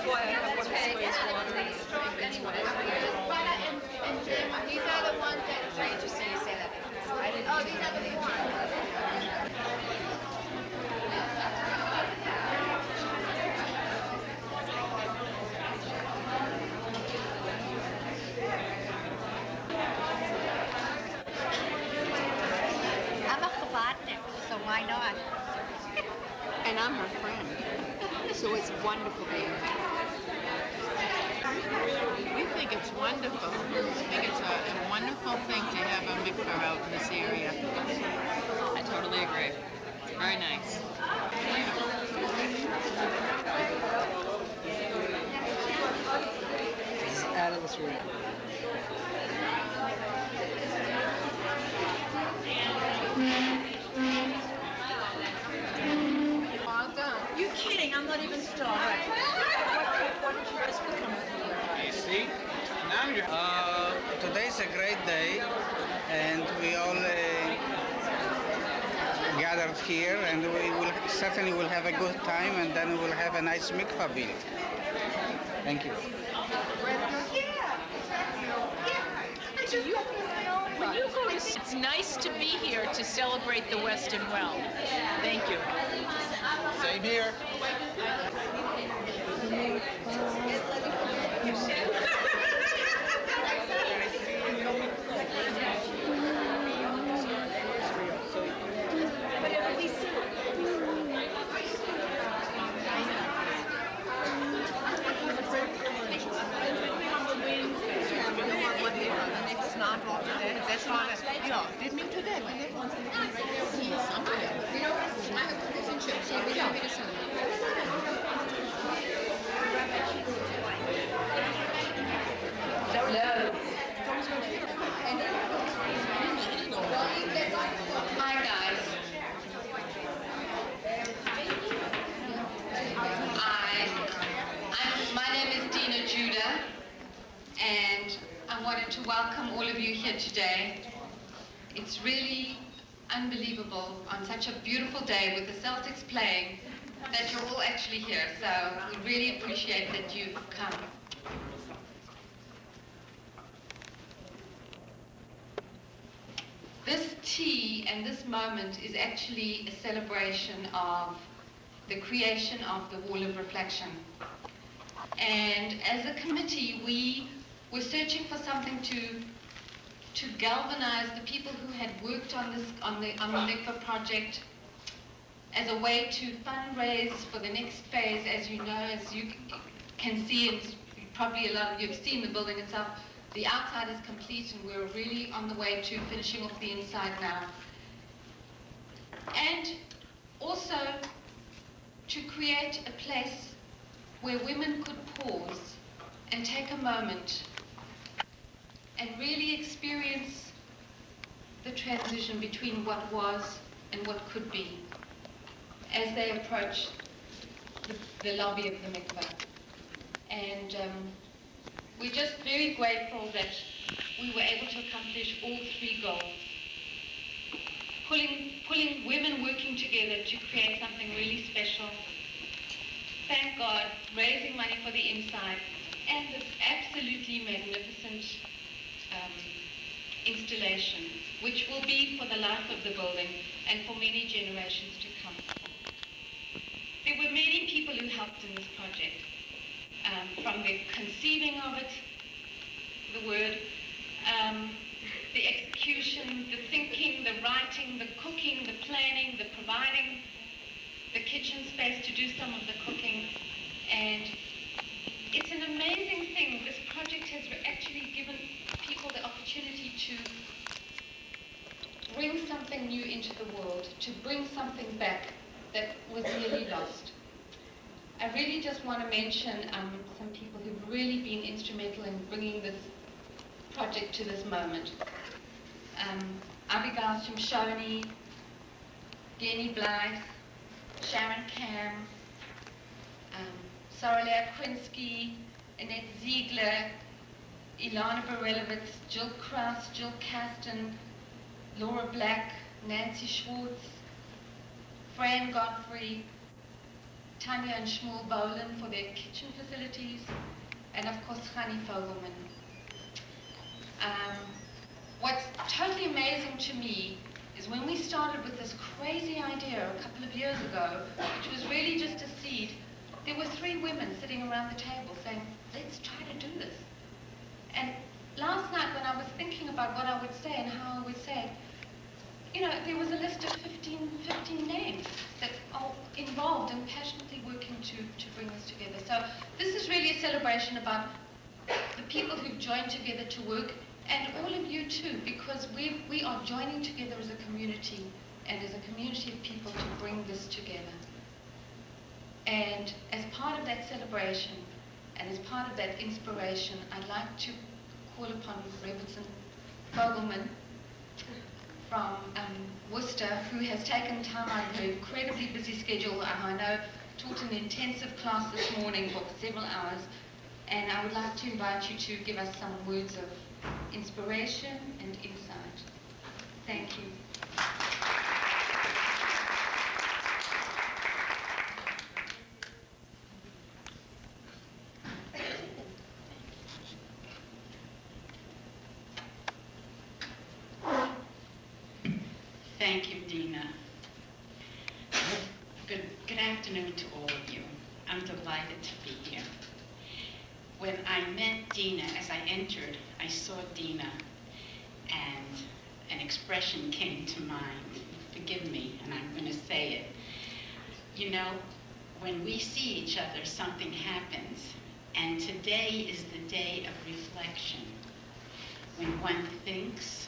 why I have one space water and anyway. These are the ones that are interesting to say that. Oh, these are the big ones. I'm a Chabadnik, so why not? And I'm her friend. So it's wonderful being here. We think it's wonderful. We think it's a wonderful thing to have a mikvah out in this area. I totally agree. Very nice. It's out of this room. You're kidding, I'm not even started. What did you guys become here? You see? Now you today's a great day, and we all gathered here, and we will certainly will have a good time, and then we will have a nice mikvah built. Thank you. It's nice to be here to celebrate the Western Well. Thank you. Same here. Hi guys. My name is Dina Judah, and I wanted to welcome all of you here today. It's really unbelievable on such a beautiful day with the Celtics playing that you're all actually here, so we really appreciate that you've come. This tea and this moment is actually a celebration of the creation of the Wall of Reflection. And as a committee, we were searching for something to galvanize the people who had worked on the mikvah project as a way to fundraise for the next phase. As you know, as you can see, and probably a lot of you have seen the building itself, the outside is complete, and we're really on the way to finishing off the inside now. And also to create a place where women could pause and take a moment and really experience the transition between what was and what could be as they approach the lobby of the mikveh. And we're just very grateful that we were able to accomplish all three goals. Pulling women working together to create something really special. Thank God, raising money for the inside, and this absolutely magnificent installation, which will be for the life of the building and for many generations to come. There were many people who helped in this project. From the conceiving of it, the word, the execution, the thinking, the writing, the cooking, the planning, the providing the kitchen space to do some of the cooking. And it's an amazing thing. This project has actually given people the opportunity to bring something new into the world, to bring something back that was nearly lost. I really just want to mention some people who've really been instrumental in bringing this project to this moment. Abigail Shimshoni, Jenny Blythe, Sharon Cam, Sorolea Quinsky, Annette Ziegler, Ilana Barelowitz, Jill Krause, Jill Kasten, Laura Black, Nancy Schwartz, Fran Godfrey, Tanya and Shmuel Boland for their kitchen facilities, and of course Chani Fogelman. What's totally amazing to me is when we started with this crazy idea a couple of years ago, which was really just a seed, there were 3 women sitting around the table saying, let's try to do this. And last night when I was thinking about what I would say and how I would say it, you know, there was a list of 15 names that are involved and passionately working to bring this together. So this is really a celebration about the people who've joined together to work, and all of you too, because we are joining together as a community and as a community of people to bring this together. And as part of that celebration and as part of that inspiration, I'd like to call upon Robertson Fogelman from Worcester, who has taken time out of her incredibly busy schedule. I know taught an intensive class this morning for several hours, and I would like to invite you to give us some words of inspiration and insight. Thank you. Thank you, Dina. Good afternoon to all of you. I'm delighted to be here. When I met Dina, as I entered, I saw Dina, and an expression came to mind. Forgive me, and I'm going to say it. You know, when we see each other, something happens, and today is the day of reflection. When one thinks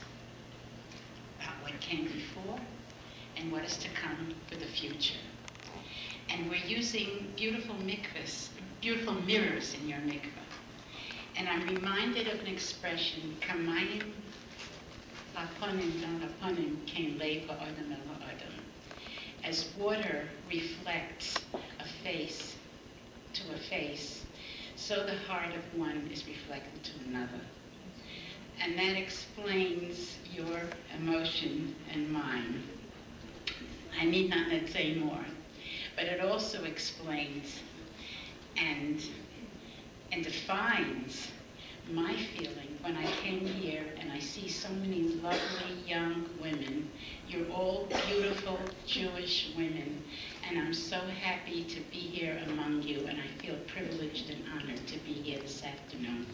about what came before and what is to come for the future. And we're using beautiful mikvahs, beautiful mirrors in your mikvah. And I'm reminded of an expression, Kamayim laponim don laponim kein leva odom elo odom. As water reflects a face to a face, so the heart of one is reflected to another. And that explains your emotion and mine. I need not say more, but it also explains and defines my feeling when I came here and I see so many lovely young women. You're all beautiful Jewish women, and I'm so happy to be here among you, and I feel privileged and honored to be here this afternoon.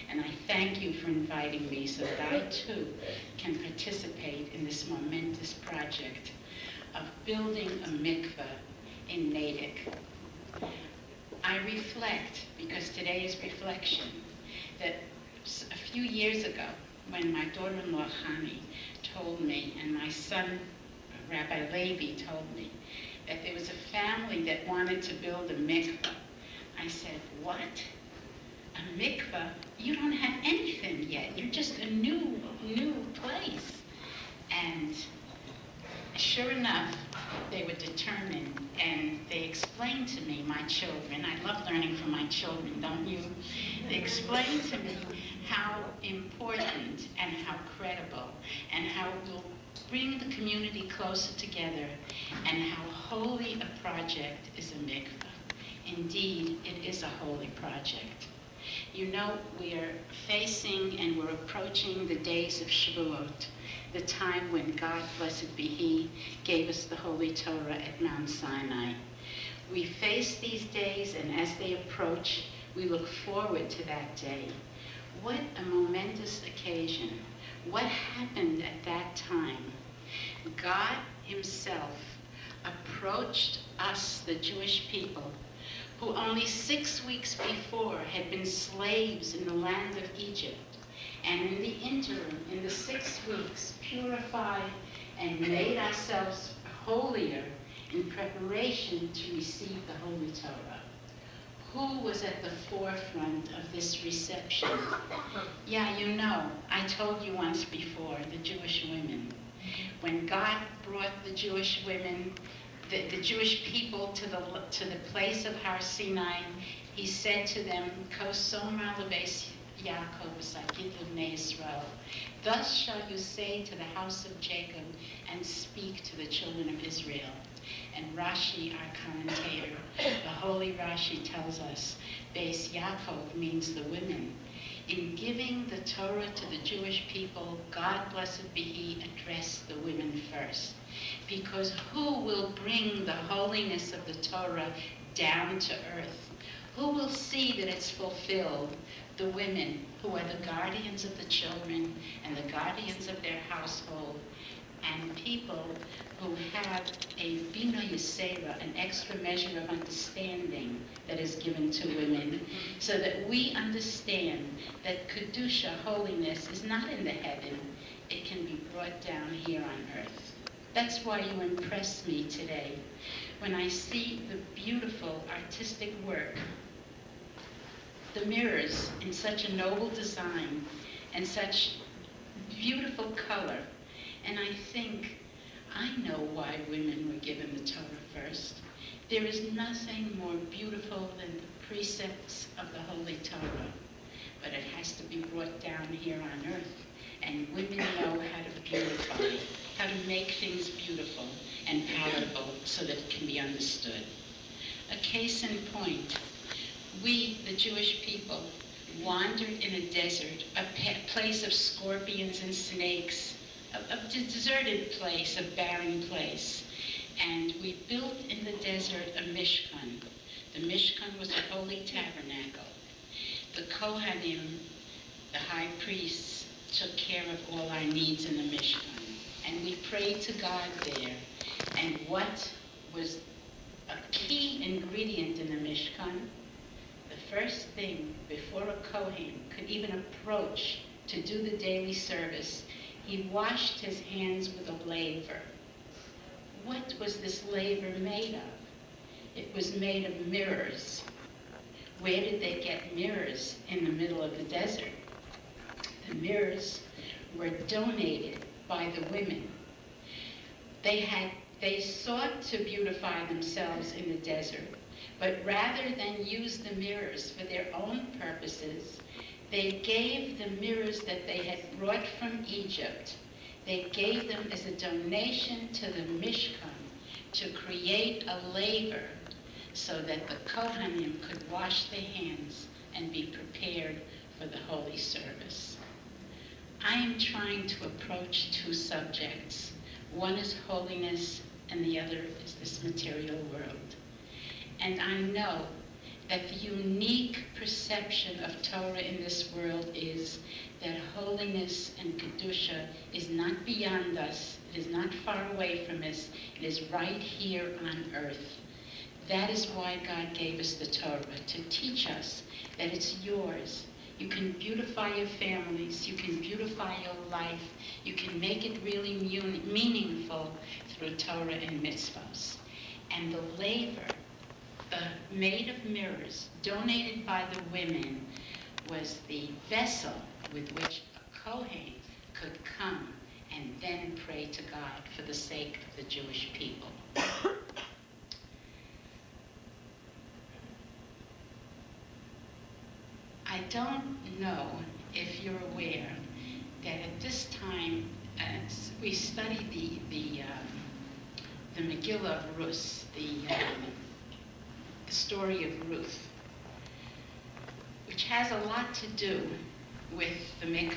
And I thank you for inviting me so that I too can participate in this momentous project of building a mikveh in Natick. I reflect, because today is reflection, that a few years ago, when my daughter-in-law Chani told me, and my son Rabbi Levi told me, that there was a family that wanted to build a mikveh, I said, what? A mikveh? You don't have anything yet. You're just a new place. And sure enough, they were determined, and they explained to me, my children, I love learning from my children, don't you? They explained to me how important and how credible and how it will bring the community closer together and how holy a project is a mikveh. Indeed, it is a holy project. You know, we're facing and we're approaching the days of Shavuot, the time when God, blessed be He, gave us the Holy Torah at Mount Sinai. We face these days, and as they approach, we look forward to that day. What a momentous occasion. What happened at that time? God Himself approached us, the Jewish people, who only 6 weeks before had been slaves in the land of Egypt, and in the interim, in the 6 weeks, purified and made ourselves holier in preparation to receive the Holy Torah. Who was at the forefront of this reception? Yeah, you know, I told you once before, the Jewish women. When God brought the Jewish women, the Jewish people to the place of Har Sinai, He said to them, Kosomra leves Yaakov v'sagid l'bnei Yisrael. Thus shall you say to the house of Jacob and speak to the children of Israel. And Rashi, our commentator, the holy Rashi tells us, Beis Yaakov means the women. In giving the Torah to the Jewish people, God, blessed be He, addressed the women first. Because who will bring the holiness of the Torah down to earth? Who will see that it's fulfilled? The women, who are the guardians of the children and the guardians of their household, and people who have a bina yisera, an extra measure of understanding that is given to women, so that we understand that kedusha, holiness, is not in the heaven. It can be brought down here on earth. That's why you impress me today when I see the beautiful artistic work, the mirrors in such a noble design and such beautiful color. And I think, I know why women were given the Torah first. There is nothing more beautiful than the precepts of the Holy Torah, but it has to be brought down here on earth. And women know how to beautify, how to make things beautiful and palatable so that it can be understood. A case in point, we, the Jewish people, wandered in a desert, a place of scorpions and snakes, a deserted place, a barren place. And we built in the desert a Mishkan. The Mishkan was a holy tabernacle. The Kohanim, the high priests, took care of all our needs in the Mishkan. And we prayed to God there. And what was a key ingredient in the Mishkan? The first thing before a Kohen could even approach to do the daily service, he washed his hands with a laver. What was this laver made of? It was made of mirrors. Where did they get mirrors in the middle of the desert? The mirrors were donated by the women. They sought to beautify themselves in the desert, but rather than use the mirrors for their own purposes, they gave the mirrors that they had brought from Egypt, they gave them as a donation to the Mishkan to create a laver so that the Kohanim could wash their hands and be prepared for the holy service. I am trying to approach two subjects. One is holiness and the other is this material world. And I know that the unique perception of Torah in this world is that holiness and Kedusha is not beyond us, it is not far away from us, it is right here on earth. That is why God gave us the Torah, to teach us that it's yours. You can beautify your families, you can beautify your life, you can make it really meaningful through Torah and mitzvahs. And the laver, made of mirrors, donated by the women, was the vessel with which a Kohen could come and then pray to God for the sake of the Jewish people. I don't know if you're aware that at this time, we study the Megillah of Ruth, the story of Ruth, which has a lot to do with the mikveh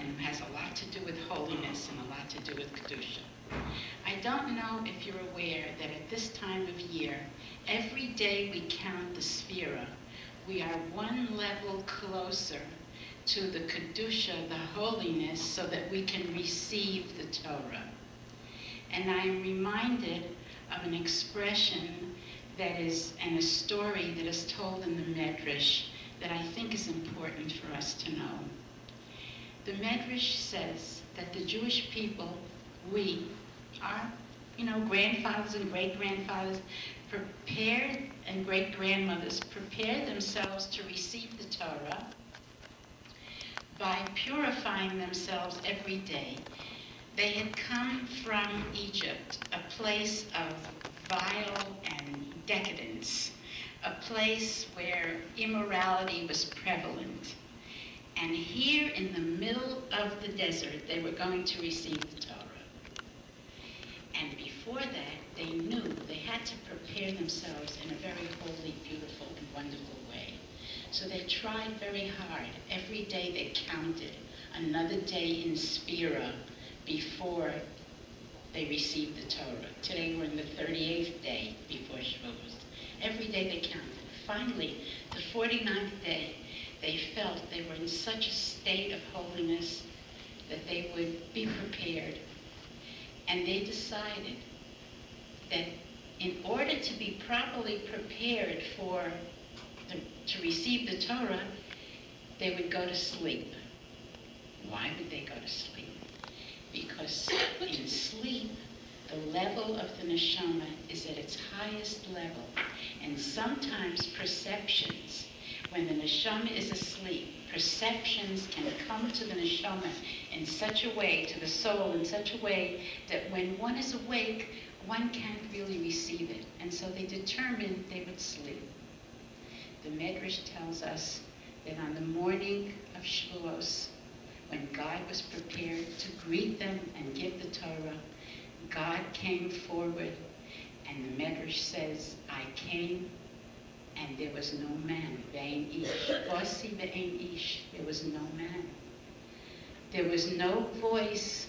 and has a lot to do with holiness and a lot to do with Kedusha. I don't know if you're aware that at this time of year, every day we count the Sphira, we are one level closer to the Kedusha, the holiness, so that we can receive the Torah. And I am reminded of an expression that is, and a story that is told in the Medrash that I think is important for us to know. The Medrash says that the Jewish people, we, our grandfathers and great-grandfathers, prepared, and great-grandmothers prepared themselves to receive the Torah by purifying themselves every day. They had come from Egypt, a place of vile and decadence, a place where immorality was prevalent. And here in the middle of the desert, they were going to receive the Torah. And before that, they knew they had to prepare themselves in a very holy, beautiful, and wonderful way. So they tried very hard. Every day they counted another day in Spira before they received the Torah. Today we're in the 38th day before Shavuos. Every day they counted. Finally, the 49th day, they felt they were in such a state of holiness that they would be prepared. And they decided that in order to be properly prepared to receive the Torah, they would go to sleep. Why would they go to sleep? Because in sleep, the level of the neshama is at its highest level. And sometimes perceptions, when the neshama is asleep, perceptions can come to the neshama in such a way, to the soul in such a way, that when one is awake, one can't really receive it. And so they determined they would sleep. The Medrash tells us that on the morning of Shavuos, when God was prepared to greet them and give the Torah, God came forward, and the Medrash says, I came, and there was no man. Ve'ein ish. Vosi ve'ein ish. There was no man. There was no voice.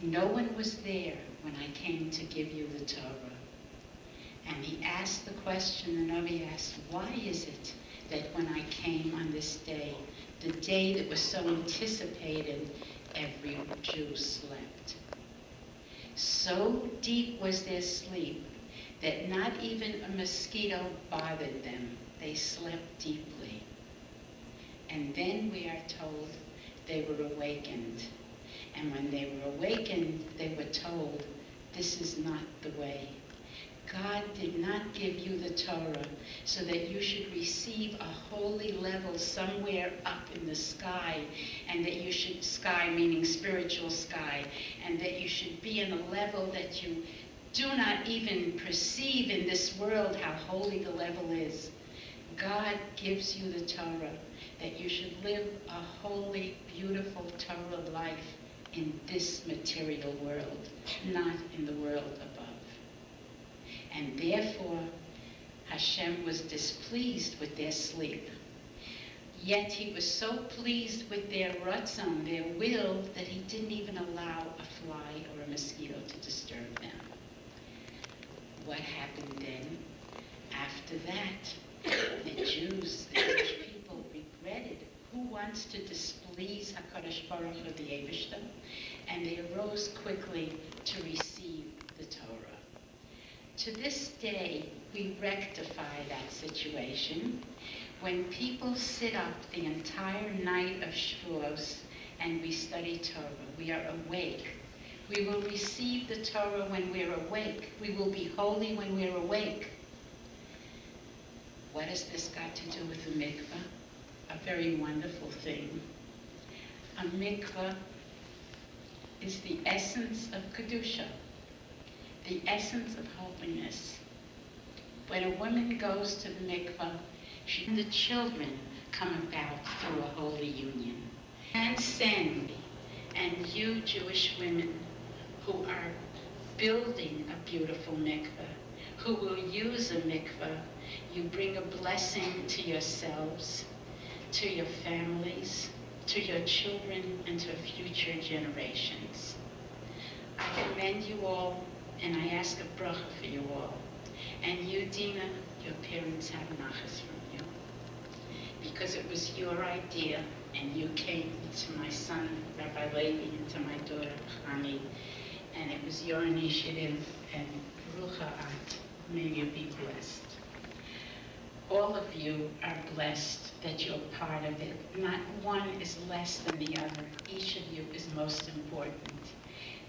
No one was there when I came to give you the Torah. And he asked the question, the Navi asked, why is it that when I came on this day, the day that was so anticipated, every Jew slept? So deep was their sleep that not even a mosquito bothered them. They slept deeply. And then we are told they were awakened. And when they were awakened, they were told, this is not the way. God did not give you the Torah so that you should receive a holy level somewhere up in the sky, and that you should, sky meaning spiritual sky, and that you should be in a level that you do not even perceive in this world how holy the level is. God gives you the Torah that you should live a holy, beautiful Torah life in this material world, not in the world above. And therefore, Hashem was displeased with their sleep. Yet he was so pleased with their ratzon, their will, that he didn't even allow a fly or a mosquito to disturb them. What happened then? After that, the Jewish people regretted, who wants to displease HaKadosh Baruch Hu, the Eibishter? And they arose quickly to receive the Torah. To this day, we rectify that situation when people sit up the entire night of Shavuos and we study Torah. We are awake. We will receive the Torah when we're awake. We will be holy when we're awake. What has this got to do with the mikvah? A very wonderful thing. A mikvah is the essence of Kedusha, the essence of holiness. When a woman goes to the mikvah, the children come about through a holy union. And send, and you Jewish women who are building a beautiful mikvah, who will use a mikvah, you bring a blessing to yourselves, to your families, to your children, and to future generations. I commend you all, and I ask a bracha for you all. And you, Dina, your parents have nachas from you, because it was your idea, and you came to my son, Rabbi Levi, and to my daughter, Chani, and it was your initiative, and Baruch Ha'at, may you be blessed. All of you are blessed that you're part of it. Not one is less than the other. Each of you is most important.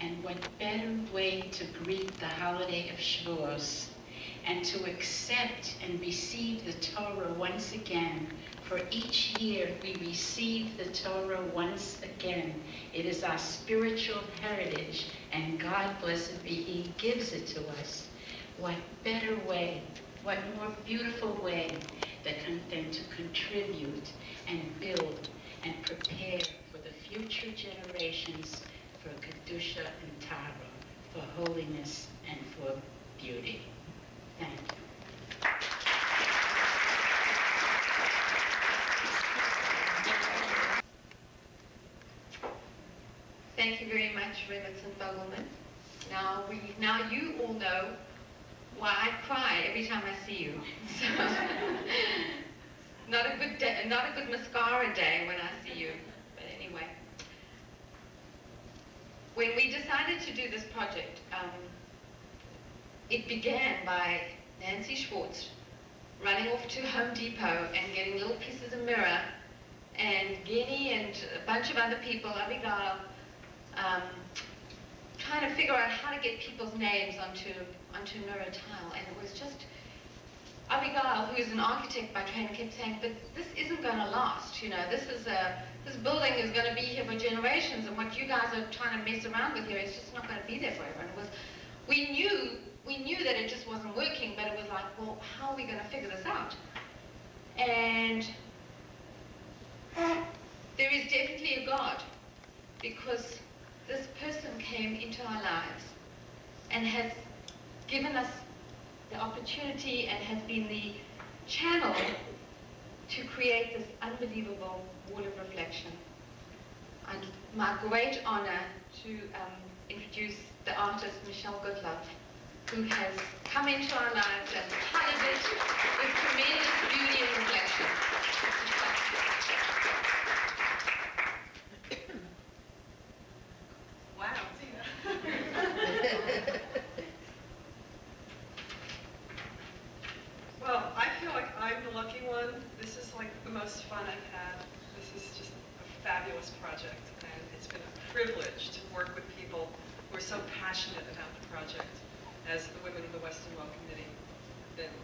And what better way to greet the holiday of Shavuos and to accept and receive the Torah once again. For each year we receive the Torah once again. It is our spiritual heritage, and God, blessed be He, gives it to us. What better way, what more beautiful way than to contribute and build and prepare for the future generations for Kedusha and Tara, for holiness and for beauty. Thank you. Thank you very much, Reverend Vogelman. Now you all know why I cry every time I see you. So, not a good day, not a good mascara day when I see you. But anyway, when we decided to do this project, it began by Nancy Schwartz running off to Home Depot and getting little pieces of mirror, and Guinea and a bunch of other people, Abigail, trying to figure out how to get people's names onto mirror tile. And it was just, Abigail, who is an architect by training, kept saying, but this isn't going to last, you know, this building is going to be here for generations, and what you guys are trying to mess around with here is just not going to be there forever. And it was, we knew that it just wasn't working, but it was like, well, how are we going to figure this out? And there is definitely a God, because this person came into our lives and has given us the opportunity and has been the channel to create this unbelievable wall of reflection. And my great honor to introduce the artist Michele Gutlove, who has come into our lives and colored it with tremendous beauty and reflection. Wow. Well, I feel like I'm the lucky one. This is like the most fun I've had. This is just a fabulous project, and it's been a privilege to work with people who are so passionate about the project, as the women of the Western Well Committee have been.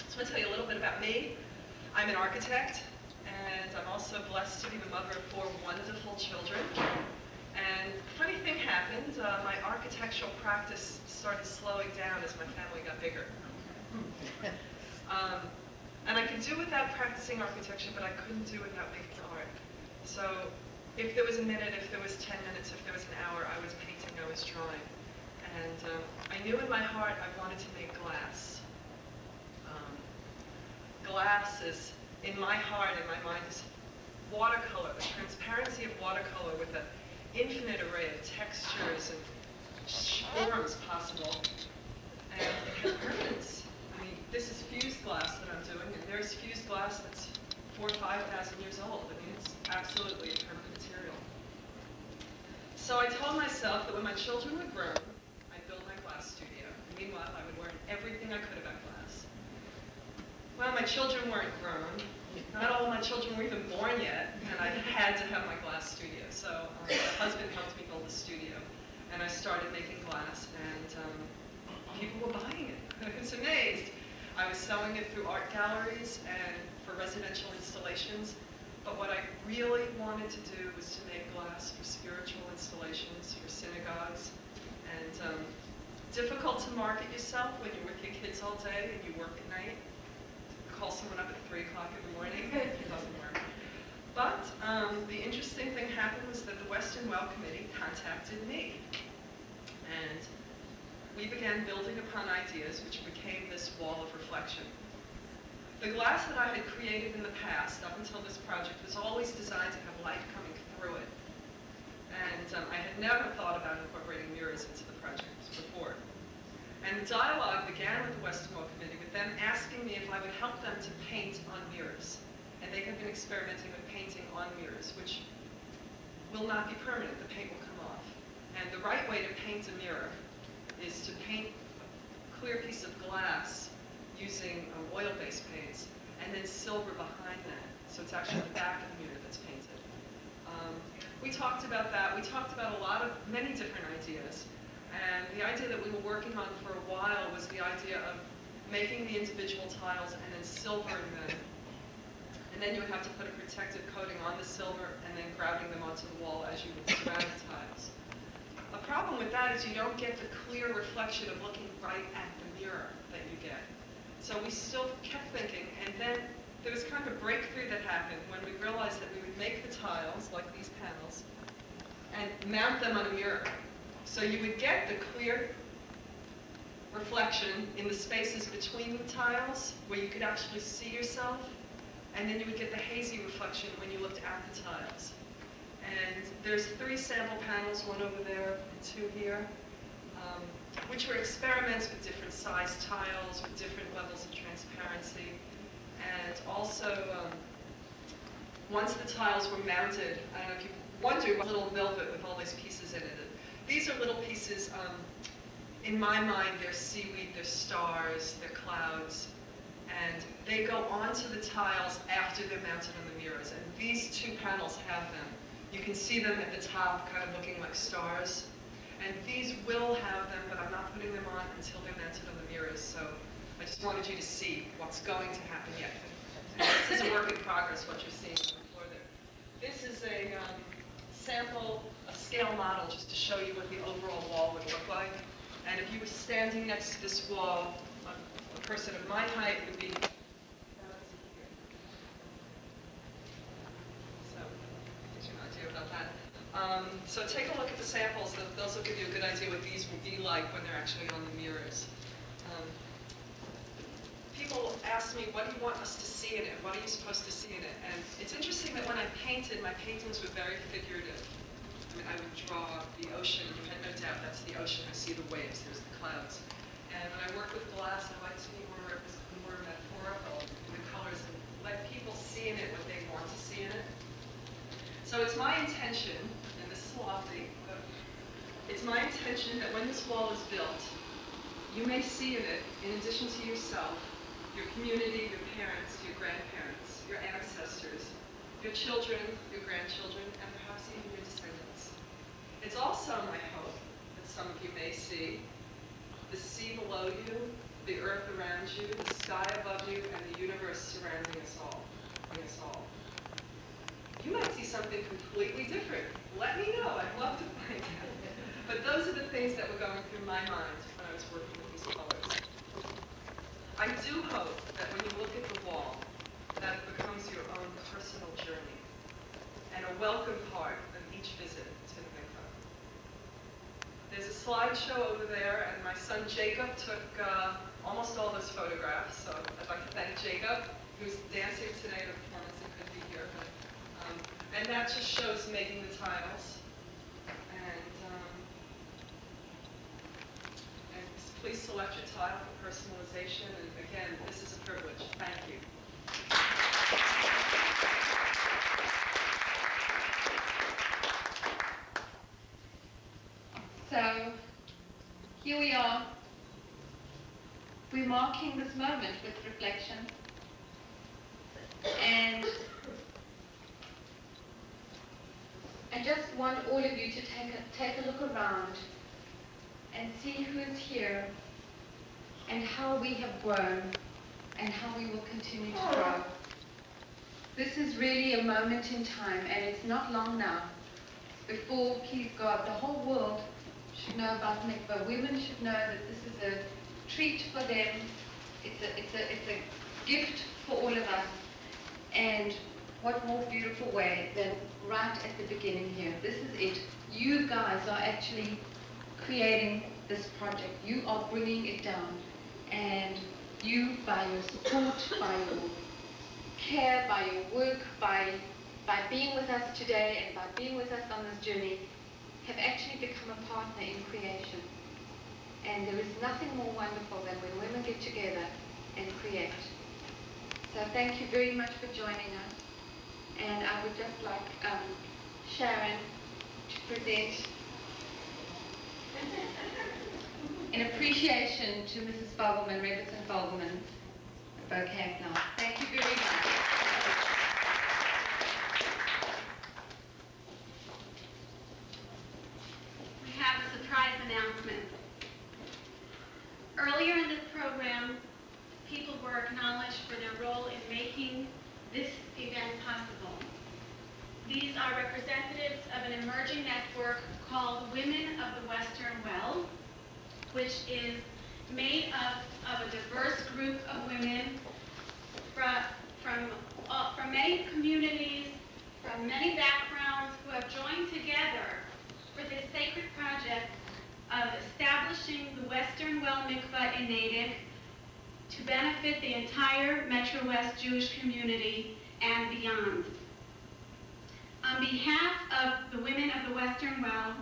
So I'm going to tell you a little bit about me. I'm an architect, and I'm also blessed to be the mother of 4 wonderful children. And a funny thing happened. My architectural practice started slowing down as my family got bigger. And I could do without practicing architecture, but I couldn't do without making art. So if there was a minute, if there was 10 minutes, if there was an hour, I was painting, I was drawing. And I knew in my heart I wanted to make glass. Glass is, in my heart, in my mind, is watercolor, the transparency of watercolor with an infinite array of textures and forms possible. And it has permanence. I mean, this is fused glass that I'm doing, and there's fused glass that's 4,000 or 5,000 years old. I mean, it's absolutely a permanent material. So I told myself that when my children were grown, I'd build my glass studio. Meanwhile, I would learn everything I could about glass. Well, my children weren't grown. Not all of my children were even born yet, and I had to have my glass studio. So my husband helped me build the studio, and I started making glass, and people were buying it. I was amazed. I was selling it through art galleries and for residential installations, but what I really wanted to do was to make glass for spiritual installations, for synagogues, and difficult to market yourself when you're with your kids all day and you work at night. Call someone up at 3 o'clock in the morning, it doesn't work. But the interesting thing happened was that the Western Well Committee contacted me. And we began building upon ideas which became this wall of reflection. The glass that I had created in the past, up until this project, was always designed to have light coming through it. And I had never thought about incorporating mirrors into the project before. And the dialogue began with the Western Well Committee, with them asking me if I would help them to paint on mirrors. And they have been experimenting with painting on mirrors, which will not be permanent. The paint will come off. And the right way to paint a mirror is to paint a clear piece of glass using oil-based paints, and then silver behind that. So it's actually the back of the mirror that's painted. We talked about that. We talked about many different ideas. And the idea that we were working on for a while was the idea of making the individual tiles and then silvering them. And then you would have to put a protective coating on the silver and then grouting them onto the wall as you would surround the tiles. A problem with that is you don't get the clear reflection of looking right at the mirror that you get. So we still kept thinking, and then there was kind of a breakthrough that happened when we realized that we would make the tiles, like these panels, and mount them on a mirror. So you would get the clear reflection in the spaces between the tiles where you could actually see yourself, and then you would get the hazy reflection when you looked at the tiles. And there's 3 sample panels, one over there and 2 here, which were experiments with different size tiles, with different levels of transparency. And also, once the tiles were mounted, I don't know if you wonder what little velvet with all these pieces in it. These are little pieces, in my mind, they're seaweed, they're stars, they're clouds, and they go onto the tiles after they're mounted on the mirrors. And these 2 panels have them. You can see them at the top, kind of looking like stars. And these will have them, but I'm not putting them on until they're mounted on the mirrors. So I just wanted you to see what's going to happen yet. And this is a work in progress, what you're seeing on the floor there. This is a sample, a scale model, just to show you what the overall wall would look like. And if you were standing next to this wall, a person of my height would be so take a look at the samples. Those will give you a good idea what these will be like when they're actually on the mirrors. People ask me, what do you want us to see in it? What are you supposed to see in it? And it's interesting that when I painted, my paintings were very figurative. I mean, I would draw the ocean. You had no doubt that's the ocean. I see the waves. There's the clouds. And when I work with glass, I like to be more metaphorical in the colors and let people see in it what they want to see in it. So it's my intention, and this is lofty, but it's my intention that when this wall is built, you may see in it, in addition to yourself, your community, your parents, your grandparents, your ancestors, your children, your grandchildren, and perhaps even your descendants. It's also my hope that some of you may see the sea below you, the earth around you, the sky above you, and the universe surrounding us all. You might see something completely different. Let me know. I'd love to find out. But those are the things that were going through my mind when I was working with these colors. I do hope that when you look at the wall, that it becomes your own personal journey and a welcome part of each visit to the mikvah. There's a slideshow over there, and my son Jacob took almost all those photographs. So I'd like to thank Jacob, who's dancing today at the performance and couldn't be here. And that just shows making the tiles. And please select your tile for personalization. And again, this is a privilege. Thank you. So here we are. We're marking this moment with reflection. And I just want all of you to take a look around and see who's here and how we have grown and how we will continue to grow. This is really a moment in time, and it's not long now before, please God, the whole world should know about mikvah. Women should know that this is a treat for them. It's a gift for all of us. And what more beautiful way than right at the beginning here. This is it. You guys are actually creating this project. You are bringing it down. And you, by your support, by your care, by your work, by being with us today and by being with us on this journey, have actually become a partner in creation. And there is nothing more wonderful than when women get together and create. So thank you very much for joining us. And I would just like Sharon to present in appreciation to Mrs. Fogelman, Rebbetzin Fogelman, a bouquet of flowers. Thank you very much. We have a surprise announcement. Earlier in this program, people were acknowledged for their role in making this event possible. These are representatives of an emerging network called Women of the Western Well, which is made up of a diverse group of women from many communities, from many backgrounds, who have joined together for this sacred project of establishing the Western Well Mikvah Metro West Jewish community and beyond. On behalf of the women of the Western Well,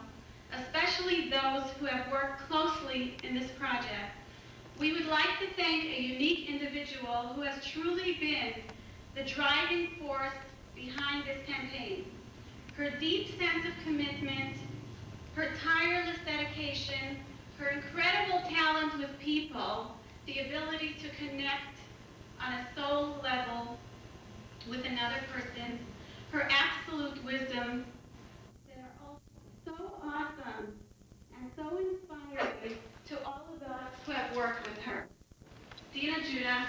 especially those who have worked closely in this project, we would like to thank a unique individual who has truly been the driving force behind this campaign. Her deep sense of commitment, her tireless dedication, her incredible talent with people, the ability to connect on a soul level with another person, her absolute wisdom, they are all so awesome and so inspiring to all of us who have worked with her. Dina Judah.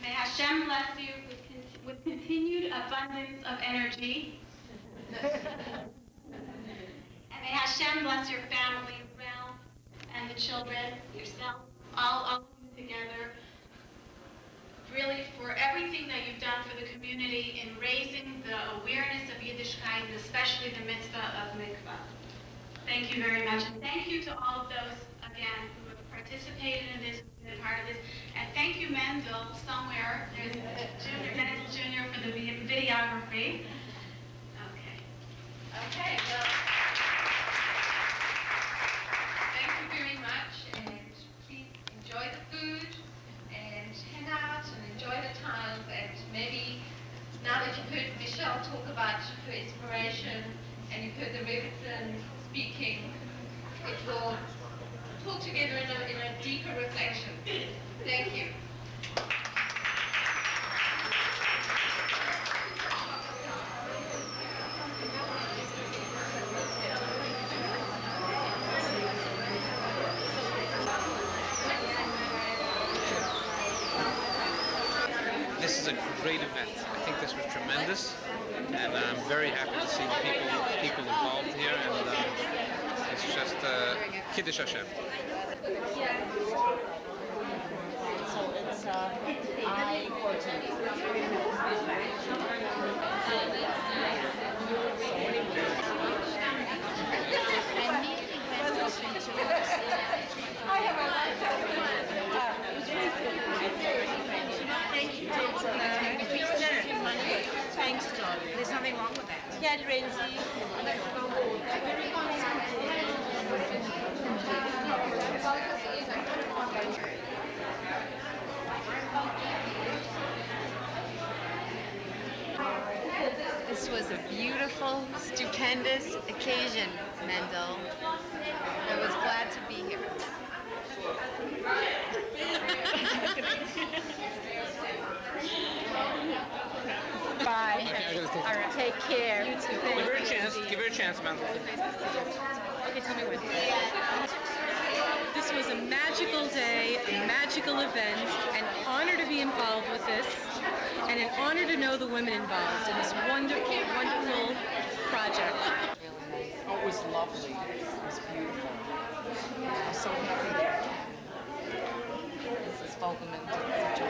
May Hashem bless you with continued abundance of energy. And may Hashem bless your family, Ralph, and the children, yourself, all of you together, really for everything that you've done for the community in raising the awareness of Yiddishkeit, and especially the mitzvah of mikvah. Thank you very much. And thank you to all of those, again, who have participated in this, been a part of this. And thank you, Mendel, somewhere. There's Mendel Jr. for the videography. Okay. Okay, well, thank you very much, and please enjoy the food, and hang out, and enjoy the time, and maybe now that you've heard Michele talk about her inspiration, and you've heard the Rebbitzin speaking, it will pull together in a deeper reflection. Thank you. This is a great event. I think this was tremendous, and I'm very happy to see the people involved here, and it's just Kiddush Hashem. So it's I-14. Thanks, John. There's nothing wrong with that. Yeah, Renzi. This was a beautiful, stupendous occasion, Mendel. I was glad to be here. Bye. Okay, All right. Take care. You too. Give her a chance. Give her a chance, man. Okay, tell me when. This was a magical day, a magical event, an honor to be involved with this, and an honor to know the women involved in this wonderful, wonderful project. Oh, it was lovely. It was beautiful. I'm so happy that Mrs. Fogelman did such a